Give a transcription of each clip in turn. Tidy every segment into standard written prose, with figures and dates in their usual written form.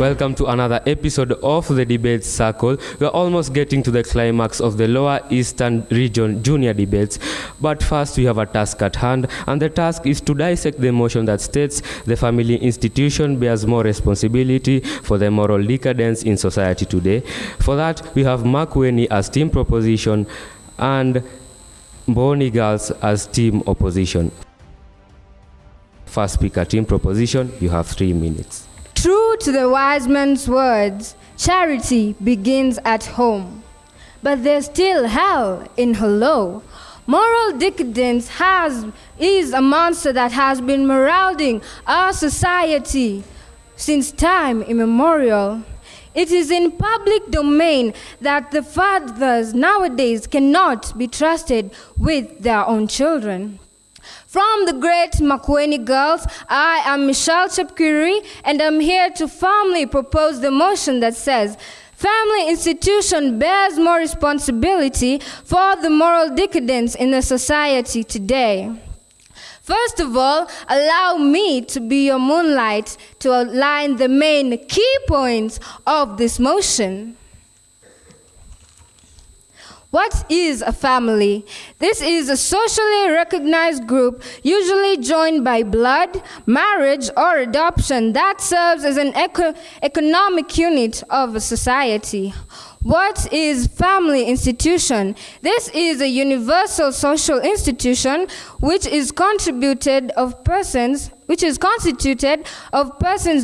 Welcome to another episode of the Debate Circle. We're almost getting to the climax of the Lower Eastern Region Junior Debates. But first, we have a task at hand, and the task is to dissect the motion that states the family institution bears more responsibility for the moral decadence in society today. For that, we have Makueni as team proposition and Mbooni girls as team opposition. First speaker, team proposition, you have 3 minutes. True to the wise man's words, charity begins at home. But there's still hell in hello. Moral decadence is a monster that has been marauding our society since time immemorial. It is in public domain that the fathers nowadays cannot be trusted with their own children. From the great Makueni girls, I am Michelle Chepkiri, and I'm here to firmly propose the motion that says, family institution bears more responsibility for the moral decadence in the society today. First of all, allow me to be your moonlight to outline the main key points of this motion. What is a family? This is a socially recognized group, usually joined by blood, marriage, or adoption, that serves as an economic unit of a society. What is family institution? This is a universal social institution which is constituted of persons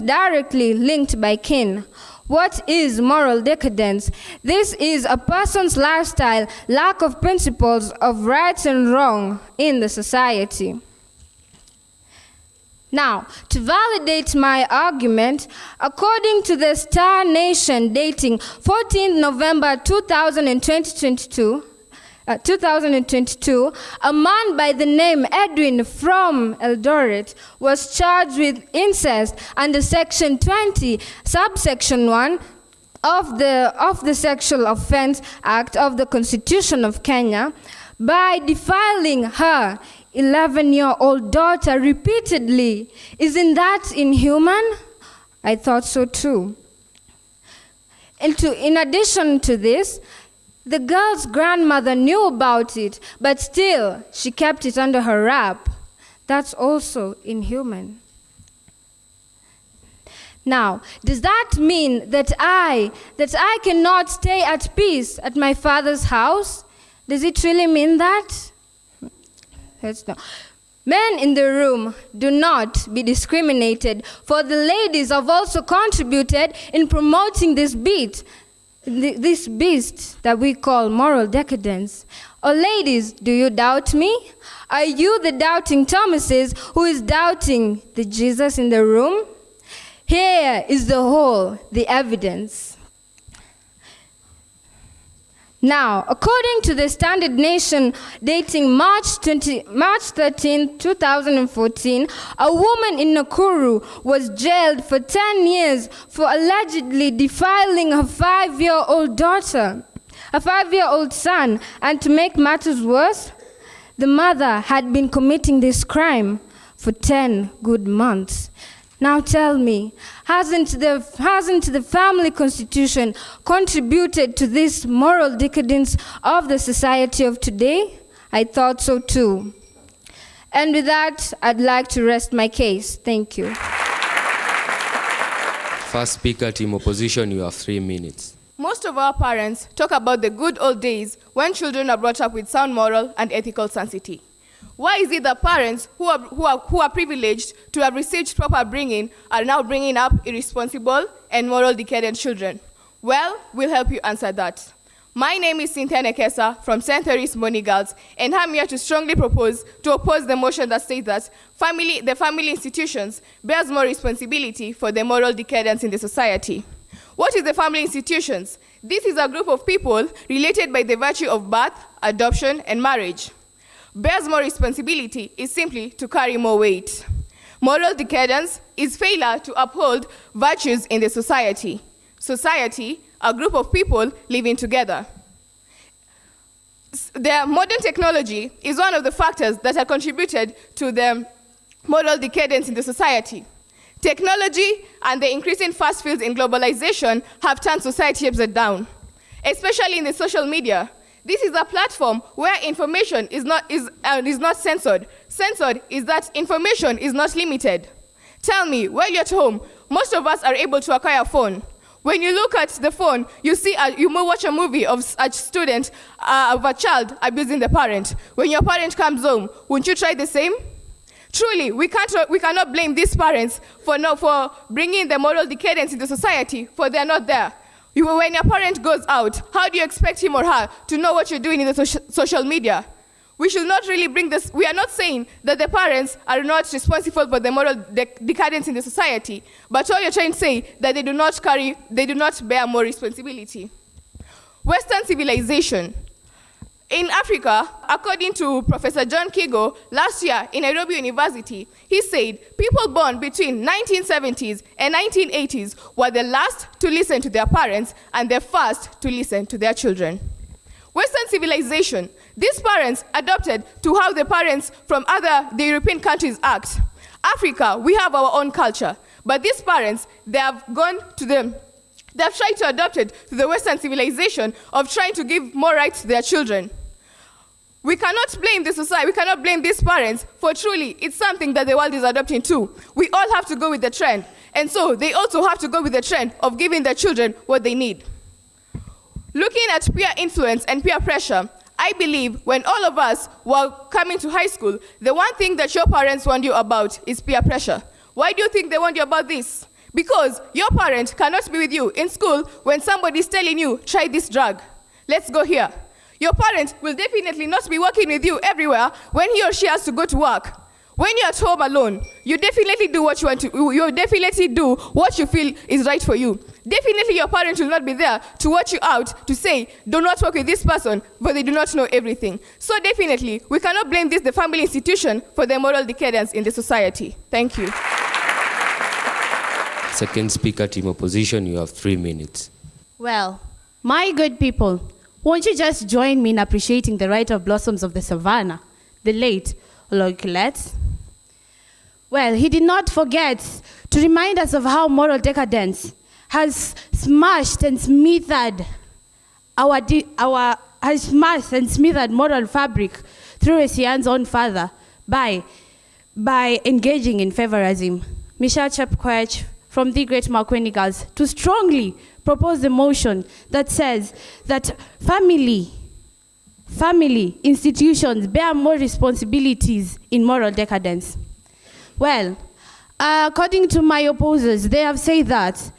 directly linked by kin. What is moral decadence? This is a person's lifestyle, lack of principles of right and wrong in the society. Now, to validate my argument, according to the Star Nation dating 14 November 2022, a man by the name Edwin from Eldoret was charged with incest under Section 20, subsection 1 of the Sexual Offence Act of the Constitution of Kenya by defiling her 11-year-old daughter repeatedly. Isn't that inhuman? I thought so too. In addition to this, the girl's grandmother knew about it, but still she kept it under her wrap. That's also inhuman. Now, does that mean that I cannot stay at peace at my father's house? Does it really mean that? Let's know. Men in the room, do not be discriminated, for the ladies have also contributed in promoting this beast that we call moral decadence. Oh, ladies, do you doubt me? Are you the doubting Thomases who is doubting the Jesus in the room? Here is the evidence. Now, according to the Standard Nation dating March 13, 2014, a woman in Nakuru was jailed for 10 years for allegedly defiling her 5-year-old son. And to make matters worse, the mother had been committing this crime for 10 good months. Now tell me, hasn't the family constitution contributed to this moral decadence of the society of today? I thought so too. And with that, I'd like to rest my case. Thank you. First speaker, team opposition, you have 3 minutes. Most of our parents talk about the good old days when children are brought up with sound moral and ethical sanctity. Why is it that parents who are privileged to have received proper upbringing are now bringing up irresponsible and moral decadent children? Well, we'll help you answer that. My name is Cynthia Nekesa from St. Mary's Mbooni Girls, and I'm here to strongly oppose the motion that states that the family institutions bears more responsibility for the moral decadence in the society. What is the family institutions? This is a group of people related by the virtue of birth, adoption, and marriage. Bears more responsibility is simply to carry more weight. Moral decadence is failure to uphold virtues in the society. Society, a group of people living together. The modern technology is one of the factors that have contributed to the moral decadence in the society. Technology and the increasing fast fields in globalization have turned society upside down, especially in the social media. This is a platform where information is not censored. Censored is that information is not limited. Tell me, while you're at home, most of us are able to acquire a phone. When you look at the phone, you may watch a movie of a student, of a child abusing the parent. When your parent comes home, wouldn't you try the same? Truly, we cannot blame these parents for bringing the moral decadence into society, for they're not there. When your parent goes out, how do you expect him or her to know what you're doing in the social media? We should not really bring this. We are not saying that the parents are not responsible for the moral decadence in the society, but all you're trying to say that they do not bear more responsibility. Western civilization. In Africa, according to Professor John Kigo, last year in Nairobi University, he said people born between 1970s and 1980s were the last to listen to their parents and the first to listen to their children. Western civilization, these parents adopted to how the parents from the European countries act. Africa, we have our own culture, but these parents, they have tried to adopt it to the Western civilization of trying to give more rights to their children. We cannot blame the society, we cannot blame these parents, for truly it's something that the world is adopting too. We all have to go with the trend, and so they also have to go with the trend of giving their children what they need. Looking at peer influence and peer pressure, I believe when all of us were coming to high school, the one thing that your parents warned you about is peer pressure. Why do you think they warned you about this? Because your parent cannot be with you in school when somebody is telling you, try this drug. Let's go here. Your parent will definitely not be working with you everywhere when he or she has to go to work. When you're at home alone, you definitely do what you want to. You definitely do what you feel is right for you. Definitely your parent will not be there to watch you out, to say, do not work with this person, but they do not know everything. So definitely, we cannot blame the family institution for the moral decadence in the society. Thank you. Second speaker, team opposition, you have 3 minutes. Well, my good people, won't you just join me in appreciating the right of blossoms of the savannah, the late Oloikilet? Well, he did not forget to remind us of how moral decadence has smashed and smothered moral fabric through Esian's own father by engaging in favorism. Michelle Chepkoech from the great Makueni girls to strongly propose the motion that says that family institutions bear more responsibilities in moral decadence. Well, according to my opposers, they have said that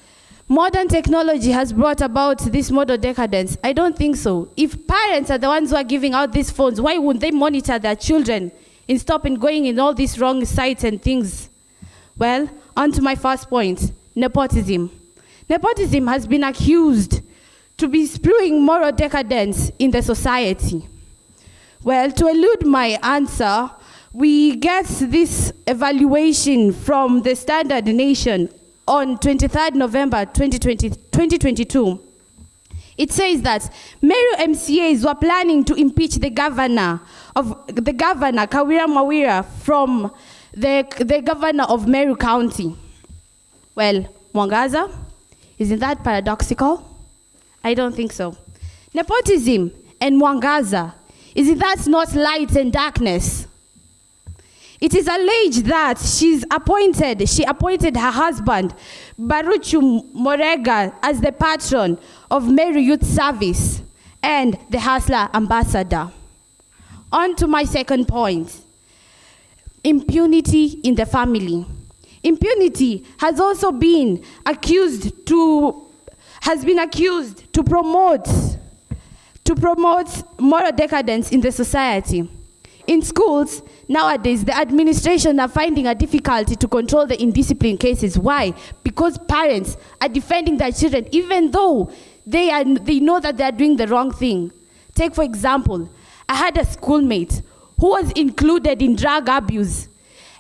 modern technology has brought about this moral decadence. I don't think so. If parents are the ones who are giving out these phones, why wouldn't they monitor their children and stop and going in all these wrong sites and things? Well, on to my first point, nepotism. Nepotism has been accused to be spewing moral decadence in the society. Well, to elude my answer, we get this evaluation from the Standard Nation on 23rd November 2022. It says that Meru MCAs were planning to impeach the governor, Kawira Mwawira, from the governor of Meru County. Well, Mwangaza, isn't that paradoxical? I don't think so. Nepotism and Mwangaza, isn't that not light and darkness? It is alleged that she appointed her husband, Baruchu Morega, as the patron of Meru Youth Service and the Hustler Ambassador. On to my second point, impunity in the family. Impunity has also been accused to promote moral decadence in the society. In schools, nowadays, the administration are finding a difficulty to control the indiscipline cases. Why? Because parents are defending their children, even though they know that they are doing the wrong thing. Take, for example, I had a schoolmate who was included in drug abuse.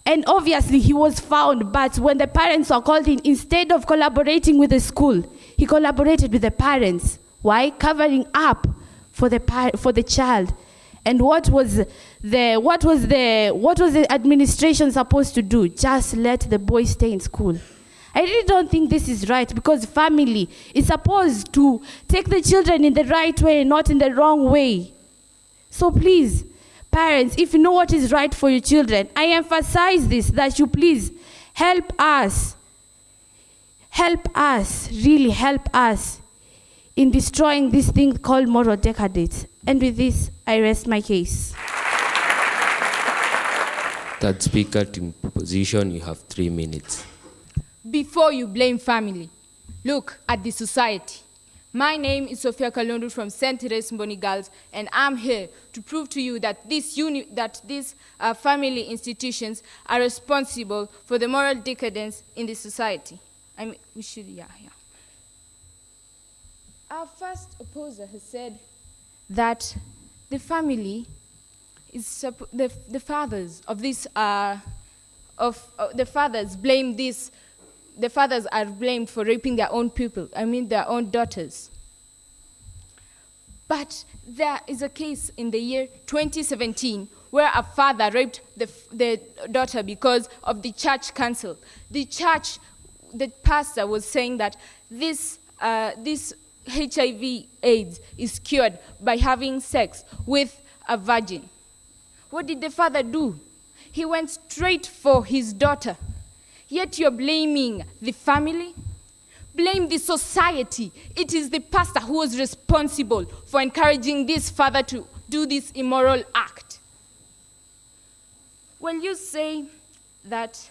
And obviously, he was found, but when the parents were called in, instead of collaborating with the school, he collaborated with the parents. Why? Covering up for the child. And what was the administration supposed to do? Just let the boy stay in school. I really don't think this is right, because family is supposed to take the children in the right way, not in the wrong way. So please, parents, if you know what is right for your children, I emphasize this, that you please help us. Help us, really help us in destroying this thing called moral decadence. And with this, I rest my case. Third speaker, team proposition, you have 3 minutes. Before you blame family, look at the society. My name is Sophia Kalundu from St. Therese Mbooni Girls, and I'm here to prove to you that these family institutions are responsible for the moral decadence in the society. Our first opposer has said that the family is the fathers of this the fathers blame this. The fathers are blamed for raping their own people, their own daughters. But there is a case in the year 2017 where a father raped the daughter because of the church council. The pastor was saying that this HIV/AIDS is cured by having sex with a virgin. What did the father do? He went straight for his daughter. Yet you're blaming the family? Blame the society. It is the pastor who was responsible for encouraging this father to do this immoral act. Well, you say that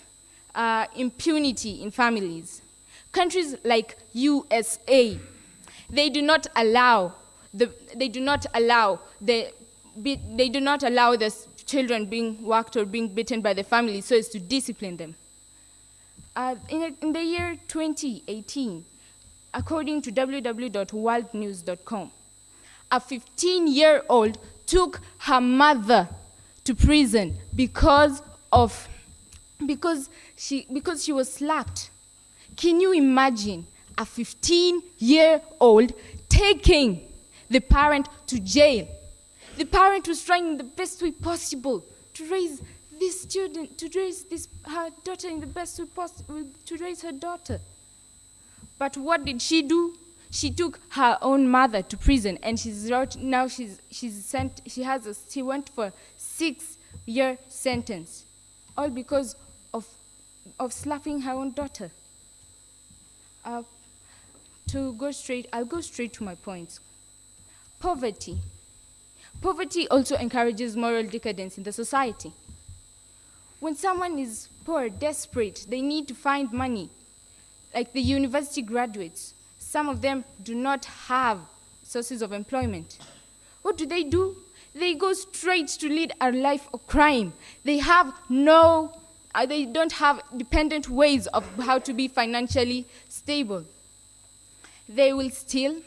impunity in families. Countries like USA, they do not allow the children being whacked or being beaten by the family so as to discipline them. In the year 2018, according to www.worldnews.com, a 15-year-old took her mother to prison because she was slapped. Can you imagine a 15-year-old taking the parent to jail? The parent was trying the best way possible to raise this student, her daughter in the best way possible, to raise her daughter. But what did she do? She took her own mother to prison, and she went for a 6-year sentence, all because of slapping her own daughter. I'll go straight to my points. Poverty. Poverty also encourages moral decadence in the society. When someone is poor, desperate, they need to find money. Like the university graduates, some of them do not have sources of employment. What do? They go straight to lead a life of crime. They don't have dependent ways of how to be financially stable. They will steal,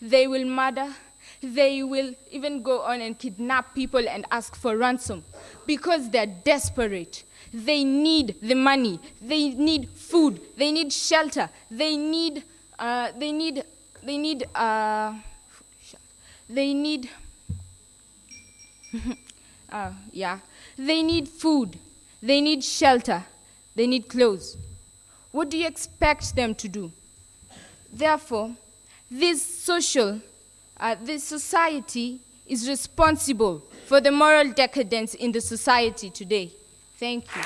they will murder, they will even go on and kidnap people and ask for ransom because they're desperate. They need the money. They need food. They need shelter. They need food. They need shelter. They need clothes. What do you expect them to do? Therefore, this society is responsible for the moral decadence in the society today. Thank you.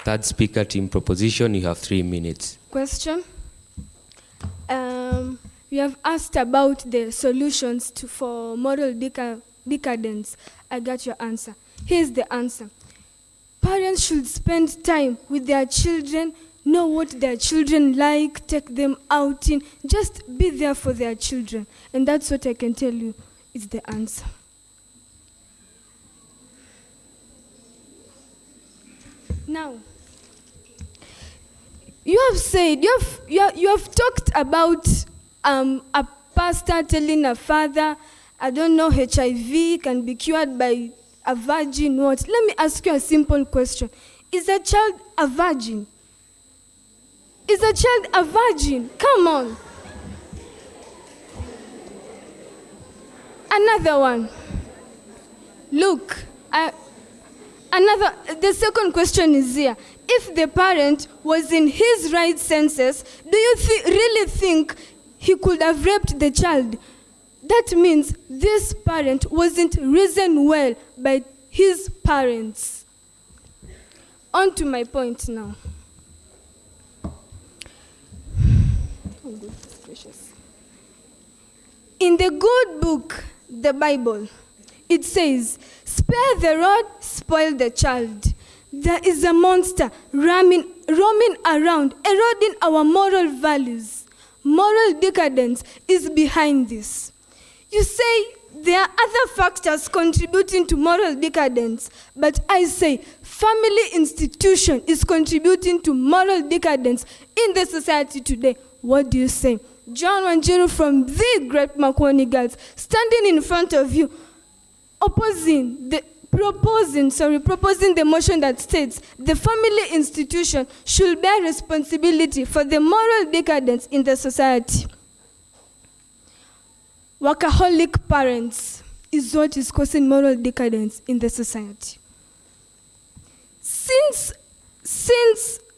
Third speaker, team proposition, you have 3 minutes. Question. We have asked about the solutions for moral decadence. I got your answer. Here's the answer. Parents should spend time with their children, know what their children like, take them outing, just be there for their children. And that's what I can tell you is the answer. Now, you have said, you have talked about a pastor telling a father, I don't know, HIV can be cured by a virgin, what? Let me ask you a simple question. Is a child a virgin? Is a child a virgin? Come on. Another one. Look, the second question is here. If the parent was in his right senses, do you really think he could have raped the child? That means this parent wasn't reasoned well by his parents. On to my point now. Oh, goodness gracious. In the good book, the Bible, it says, "Spare the rod, spoil the child." There is a monster roaming around, eroding our moral values. Moral decadence is behind this. You say there are other factors contributing to moral decadence, but I say family institution is contributing to moral decadence in the society today. What do you say? John Wanjiru from the great Makueni girls, standing in front of you, proposing the motion that states the family institution should bear responsibility for the moral decadence in the society. Workaholic parents is what is causing moral decadence in the society. Since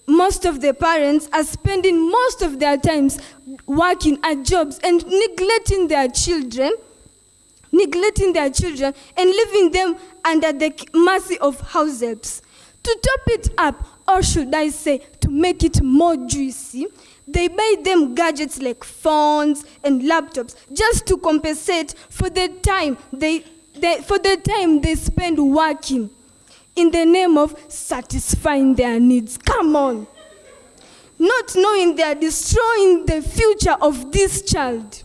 most of the parents are spending most of their times working at jobs and neglecting their children and leaving them under the mercy of house helps. To top it up, or should I say, to make it more juicy, they buy them gadgets like phones and laptops just to compensate for the time they spend working in the name of satisfying their needs. Come on. Not knowing they are destroying the future of this child.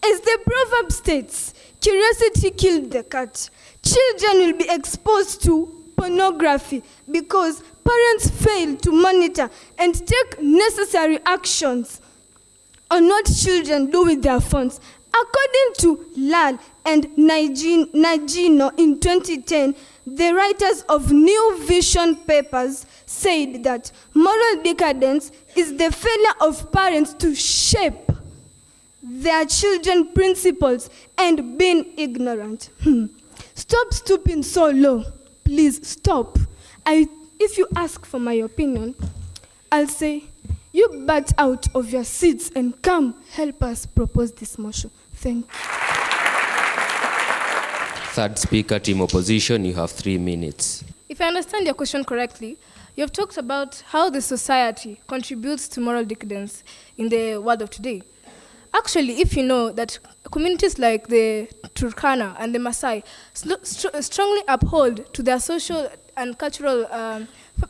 As the proverb states, curiosity killed the cat. Children will be exposed to pornography because parents fail to monitor and take necessary actions on what children do with their phones. According to Lal and Nagino in 2010, the writers of New Vision papers said that moral decadence is the failure of parents to shape their children's principles and being ignorant. Stop stooping so low. Please stop. If you ask for my opinion, I'll say, you butt out of your seats and come help us propose this motion. Thank you. Third speaker, team opposition, you have 3 minutes. If I understand your question correctly, you have talked about how the society contributes to moral decadence in the world of today. Actually, if you know that communities like the Turkana and the Maasai strongly uphold to their social and cultural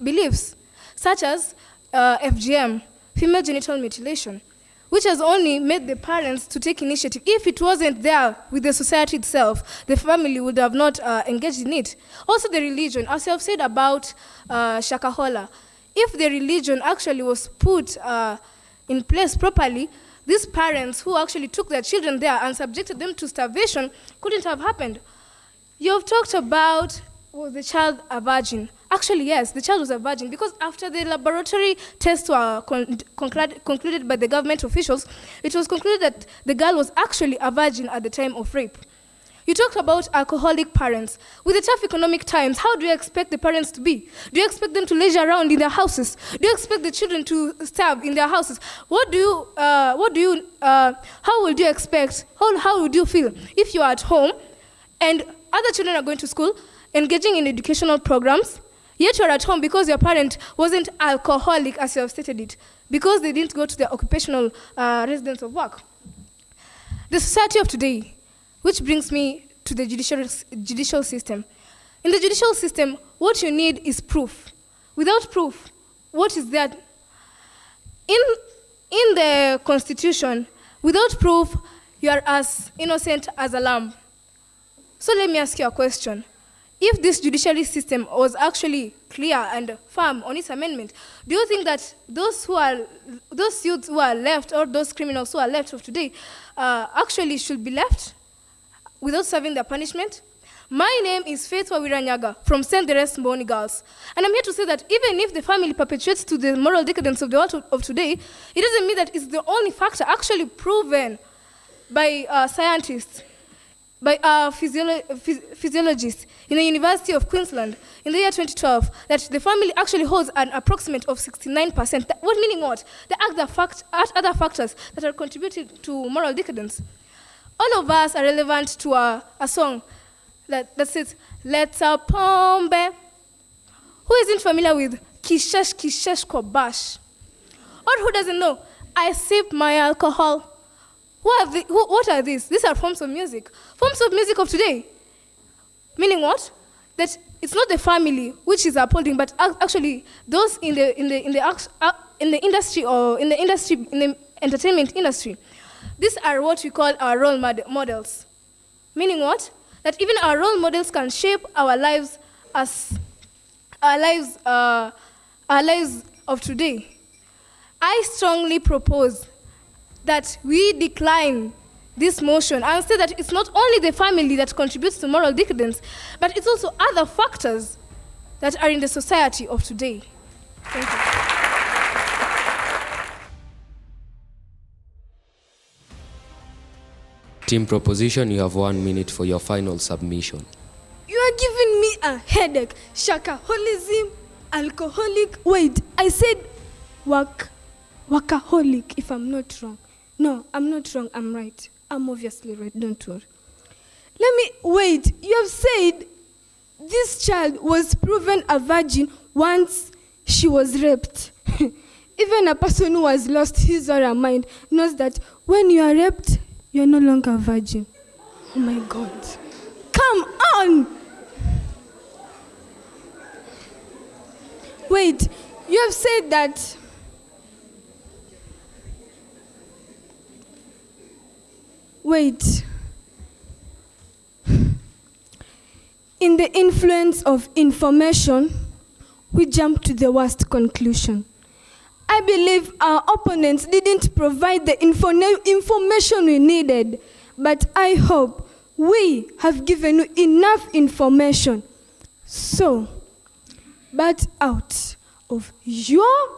beliefs, such as FGM, female genital mutilation, which has only made the parents to take initiative. If it wasn't there with the society itself, the family would have not engaged in it. Also the religion, as you have said about Shakahola, if the religion actually was put in place properly, these parents who actually took their children there and subjected them to starvation couldn't have happened. You have talked about, was the child a virgin? Actually, yes, the child was a virgin because after the laboratory tests were concluded by the government officials, it was concluded that the girl was actually a virgin at the time of rape. You talked about alcoholic parents. With the tough economic times, how do you expect the parents to be? Do you expect them to leisure around in their houses? Do you expect the children to starve in their houses? How would you expect, how would you feel if you are at home and other children are going to school, engaging in educational programs, yet you're at home because your parent wasn't alcoholic as you have stated it, because they didn't go to their occupational residence of work? The society of today, which brings me to the judicial system. In the judicial system, what you need is proof. Without proof, what is that? In the Constitution, without proof, you are as innocent as a lamb. So let me ask you a question. If this judiciary system was actually clear and firm on its amendment, do you think that those youths who are left, or those criminals who are left of today, actually should be left without serving their punishment? My name is Faith Wawiranyaga from St. Therese's Mbooni Girls. And I'm here to say that even if the family perpetuates to the moral decadence of the world of today, it doesn't mean that it's the only factor actually proven by scientists. by a physiologist in the University of Queensland in the year 2012 that the family actually holds an approximate of 69%. What meaning what? There are other factors that are contributing to moral decadence. All of us are relevant to a song that says, Leta Pombe. Who isn't familiar with Kishesh Kishesh Kobash? Or who doesn't know, I sip my alcohol? What are these? These are forms of music. Forms of music of today. Meaning what? That it's not the family which is upholding, but actually those in the industry or in the entertainment industry. These are what we call our role models. Meaning what? That even our role models can shape our lives as our lives of today. I strongly propose that we decline this motion and say that it's not only the family that contributes to moral decadence, but it's also other factors that are in the society of today. Thank you. Team Proposition, you have 1 minute for your final submission. You are giving me a headache. Shakaholism, alcoholic. Wait, I said workaholic, if I'm not wrong. No, I'm not wrong, I'm right. I'm obviously right, don't worry. Wait, you have said this child was proven a virgin once she was raped. Even a person who has lost his or her mind knows that when you are raped, you're no longer a virgin. Oh my God. Come on! Wait, you have said that in the influence of information, we jump to the worst conclusion. I believe our opponents didn't provide the information we needed, but I hope we have given you enough information. So, but out of your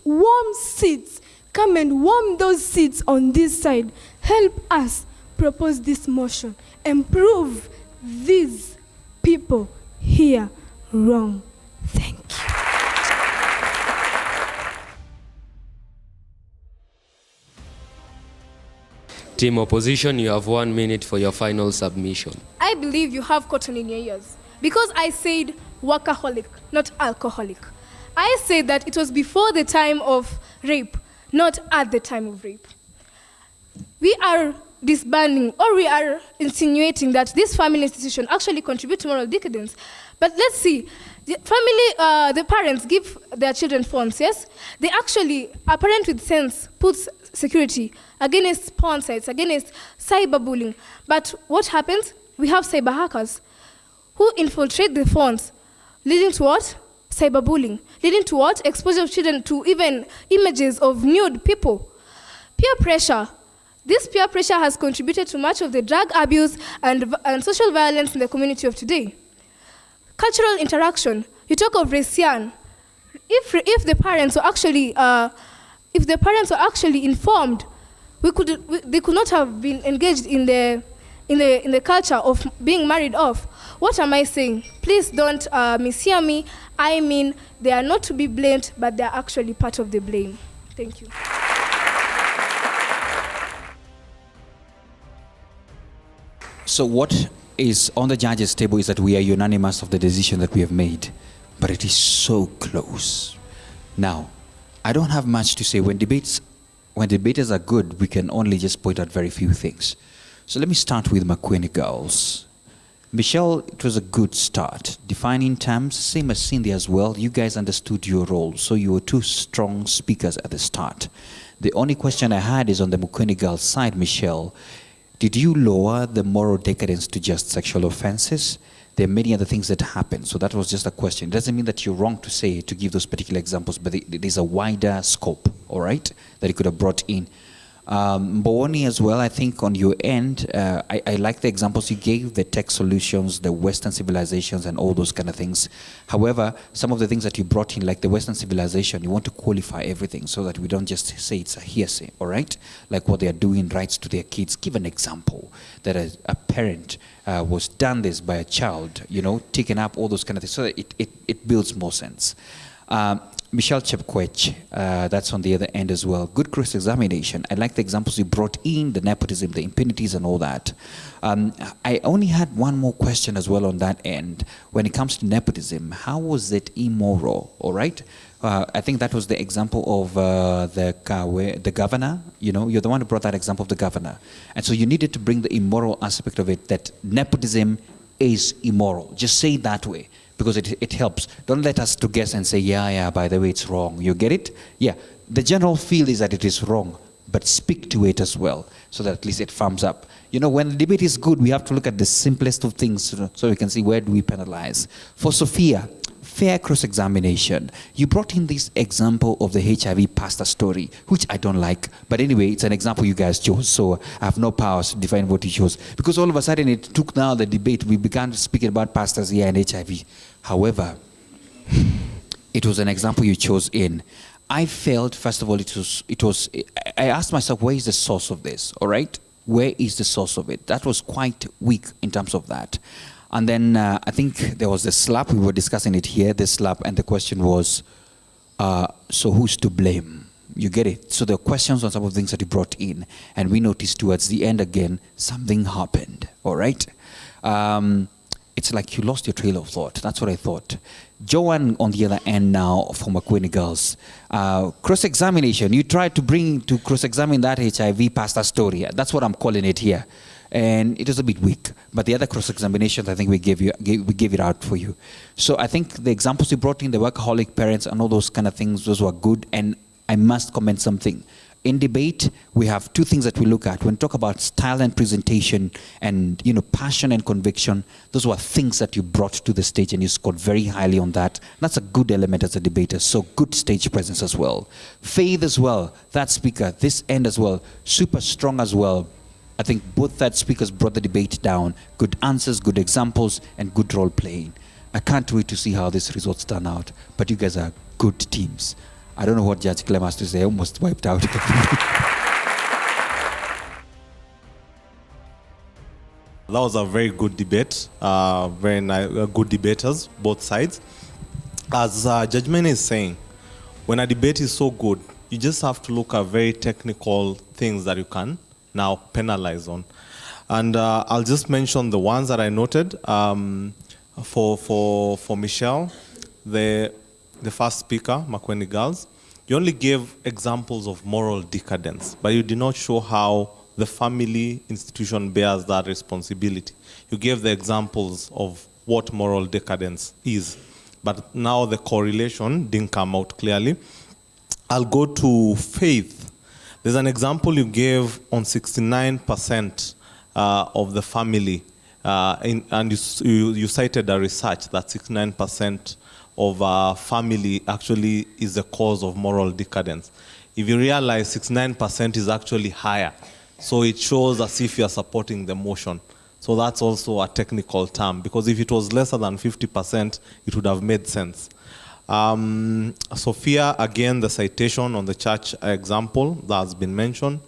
warm seats, come and warm those seats on this side. Help us propose this motion and prove these people here wrong. Thank you. Team Opposition, you have 1 minute for your final submission. I believe you have cotton in your ears because I said workaholic, not alcoholic. I said that it was before the time of rape, not at the time of rape. We are disbanding or we are insinuating that this family institution actually contributes to moral decadence. But let's see, the parents give their children phones, yes? They actually, a parent with sense puts security against porn sites, against cyberbullying. But what happens? We have cyber hackers who infiltrate the phones, leading to what? Cyberbullying. Leading to what? Exposure of children to even images of nude people. Peer pressure. This peer pressure has contributed to much of the drug abuse and social violence in the community of today. Cultural interaction. You talk of racian. If the parents were actually informed, they could not have been engaged in the culture of being married off. What am I saying? Please don't mishear me. I mean, they are not to be blamed, but they are actually part of the blame. Thank you. So what is on the judges' table is that we are unanimous of the decision that we have made, but it is so close. Now, I don't have much to say. When debaters are good, we can only just point out very few things. So let me start with Makueni girls. Michelle, it was a good start. Defining terms, same as Cindy as well. You guys understood your role, so you were two strong speakers at the start. The only question I had is on the Makueni girls side, Michelle. Did you lower the moral decadence to just sexual offenses? There are many other things that happen, so that was just a question. It doesn't mean that you're wrong to give those particular examples, but there's a wider scope, all right, that you could have brought in. Mbooni as well, I think on your end, I like the examples you gave, the tech solutions, the Western civilizations and all those kind of things. However, some of the things that you brought in, like the Western civilization, you want to qualify everything so that we don't just say it's a hearsay, all right? Like what they are doing rights to their kids. Give an example that a parent was done this by a child, taking up all those kind of things, so that it builds more sense. Michelle Chepkwech, that's on the other end as well. Good cross-examination. I like the examples you brought in, the nepotism, the impunities and all that. I only had one more question as well on that end. When it comes to nepotism, how was it immoral, all right? I think that was the example of the governor. You're the one who brought that example of the governor. And so you needed to bring the immoral aspect of it, that nepotism is immoral. Just say it that way, because it helps. Don't let us to guess and say, yeah, by the way, it's wrong. You get it? Yeah. The general feel is that it is wrong, but speak to it as well, so that at least it firms up. When the debate is good, we have to look at the simplest of things, so we can see where do we penalize. For Sophia, fair cross-examination. You brought in this example of the HIV pastor story, which I don't like. But anyway, it's an example you guys chose, so I have no powers to define what you chose. Because all of a sudden, it took now the debate. We began speaking about pastors here and HIV. However, it was an example you chose in. I felt, first of all, I asked myself, where is the source of this, all right? Where is the source of it? That was quite weak in terms of that. And then I think there was the slap. We were discussing it here, the slap, and the question was, so who's to blame? You get it? So the questions on some of the things that you brought in, and we noticed towards the end again, something happened, all right? It's like you lost your trail of thought. That's what I thought. Joanne, on the other end now, for Makueni girls. Cross-examination. You tried to cross-examine that HIV pastor story. That's what I'm calling it here. And it was a bit weak. But the other cross-examinations, I think we gave it out for you. So I think the examples you brought in, the workaholic parents and all those kind of things, those were good. And I must comment something. In debate, we have two things that we look at. When we talk about style and presentation and, passion and conviction, those were things that you brought to the stage and you scored very highly on that. That's a good element as a debater. So good stage presence as well. Faith as well. That speaker, this end as well, super strong as well. I think both that speakers brought the debate down. Good answers, good examples, and good role playing. I can't wait to see how these results turn out. But you guys are good teams. I don't know what Judge Clem has to say. I almost wiped out. That was a very good debate. Very nice, good debaters, both sides. As Judge Mene is saying, when a debate is so good, you just have to look at very technical things that you can now penalize on. And I'll just mention the ones that I noted. For Michelle, the first speaker, Makueni girls, you only gave examples of moral decadence, but you did not show how the family institution bears that responsibility. You gave the examples of what moral decadence is, but now the correlation didn't come out clearly. I'll go to faith. There's an example you gave on 69% of the family, and you cited a research that 69% of family actually is the cause of moral decadence. If you realize 69% is actually higher, so it shows as if you are supporting the motion. So that's also a technical term, because if it was lesser than 50%, it would have made sense. Sophia, again, the citation on the church example that has been mentioned.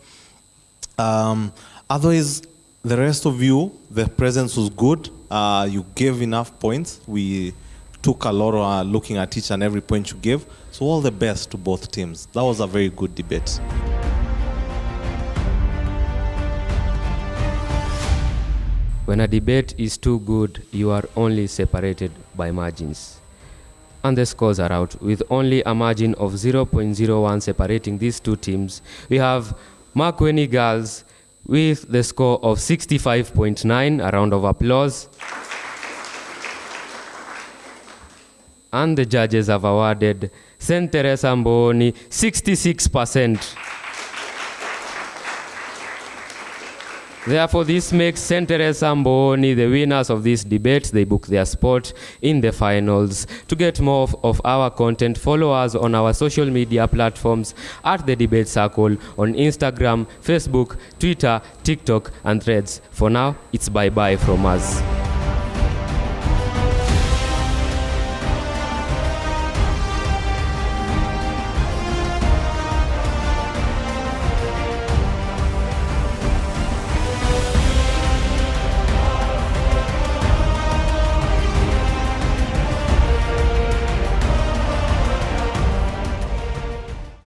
Otherwise, the rest of you, the presence was good. You gave enough points. We took a lot of looking at each and every point you gave. So all the best to both teams. That was a very good debate. When a debate is too good, you are only separated by margins. And the scores are out. With only a margin of 0.01 separating these two teams, we have Makueni girls with the score of 65.9, a round of applause. And the judges have awarded St. Teresa Mbooni 66%. Therefore, this makes St. Teresa Mbooni the winners of this debate. They book their spot in the finals. To get more of our content, follow us on our social media platforms at The Debate Circle on Instagram, Facebook, Twitter, TikTok, and Threads. For now, it's bye-bye from us.